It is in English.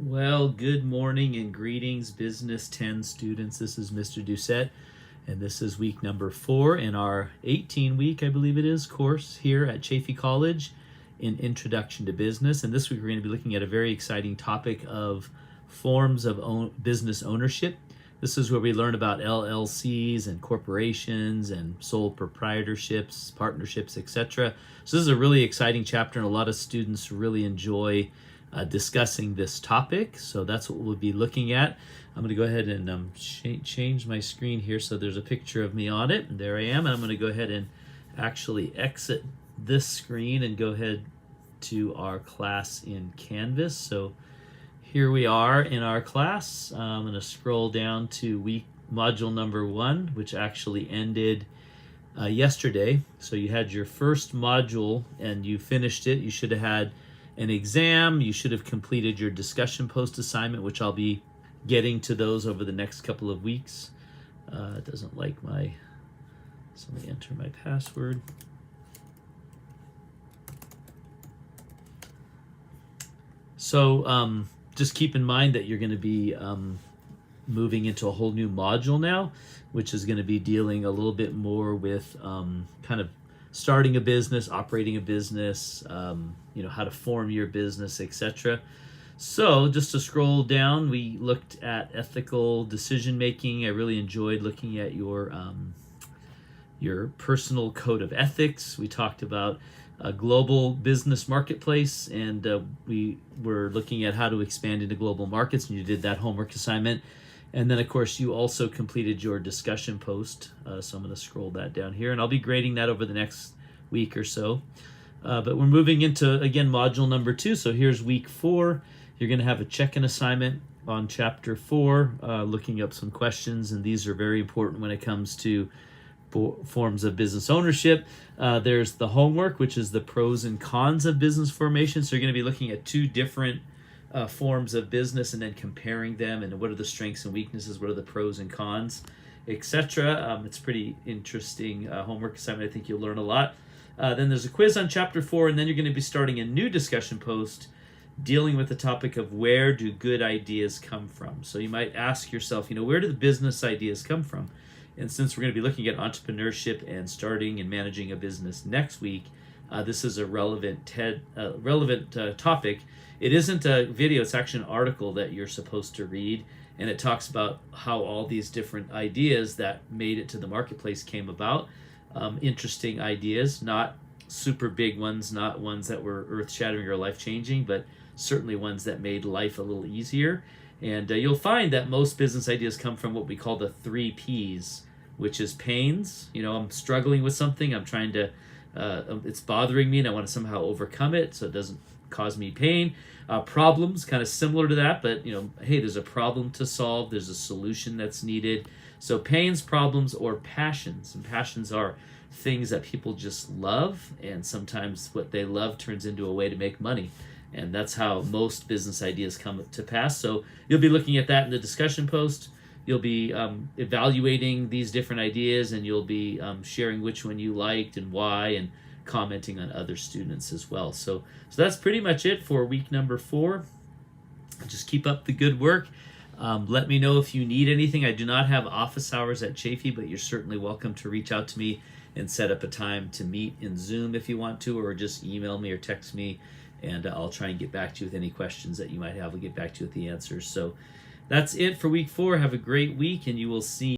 Well, good morning and greetings, Business 10 students. This is Mr.D, and this is week number 4 in our 18-week, I believe it is, course here at Chaffey College in Introduction to Business. And this week we're going to be looking at a very exciting topic of forms of business ownership. This is where we learn about LLCs and corporations and sole proprietorships, partnerships, etc. So this is a really exciting chapter, and a lot of students really enjoy discussing this topic. So that's what we'll be looking at. I'm going to go ahead and change my screen here so there's a picture of me on it. And there I am. And I'm going to go ahead and actually exit this screen and go ahead to our class in Canvas. So here we are in our class. I'm going to scroll down to module number 1, which actually ended yesterday. So you had your first module and you finished it. You should have had an exam. You should have completed your discussion post assignment, which I'll be getting to those over the next couple of weeks. It doesn't like so let me enter my password. So just keep in mind that you're going to be moving into a whole new module now, which is going to be dealing a little bit more with kind of starting a business, operating a business, how to form your business, etc. So just to scroll down, we looked at ethical decision making. I really enjoyed looking at your personal code of ethics. We talked about a global business marketplace, and we were looking at how to expand into global markets, and you did that homework assignment. And then, of course, you also completed your discussion post. So I'm going to scroll that down here, and I'll be grading that over the next week or so. But we're moving into, again, module number 2. So here's week 4. You're going to have a check-in assignment on chapter 4, looking up some questions, and these are very important when it comes to forms of business ownership. There's the homework, which is the pros and cons of business formation. So you're going to be looking at 2 different forms of business and then comparing them, and what are the strengths and weaknesses, what are the pros and cons, etc. It's pretty interesting homework assignment. I think you'll learn a lot. Then there's a quiz on chapter 4, and then you're going to be starting a new discussion post dealing with the topic of where do good ideas come from. So you might ask yourself, where do the business ideas come from? And since we're going to be looking at entrepreneurship and starting and managing a business next week, this is a relevant topic. It isn't a video, it's actually an article that you're supposed to read, and it talks about how all these different ideas that made it to the marketplace came about. Interesting ideas, not super big ones, not ones that were earth-shattering or life-changing, but certainly ones that made life a little easier. And you'll find that most business ideas come from what we call the 3 Ps, which is pains. I'm struggling with something, I'm trying to, it's bothering me, and I want to somehow overcome it so it doesn't cause me pain. Problems, kind of similar to that, but hey, there's a problem to solve, there's a solution that's needed. So pains, problems, or passions. And passions are things that people just love, and sometimes what they love turns into a way to make money. And that's how most business ideas come to pass. So you'll be looking at that in the discussion post. You'll be evaluating these different ideas, and you'll be sharing which one you liked and why, and commenting on other students as well. So that's pretty much it for week number 4. Just keep up the good work. Let me know if you need anything. I do not have office hours at Chaffey, but you're certainly welcome to reach out to me and set up a time to meet in Zoom if you want to, or just email me or text me, and I'll try and get back to you with any questions that you might have. I'll get back to you with the answers. So that's it for week 4. Have a great week, and you will see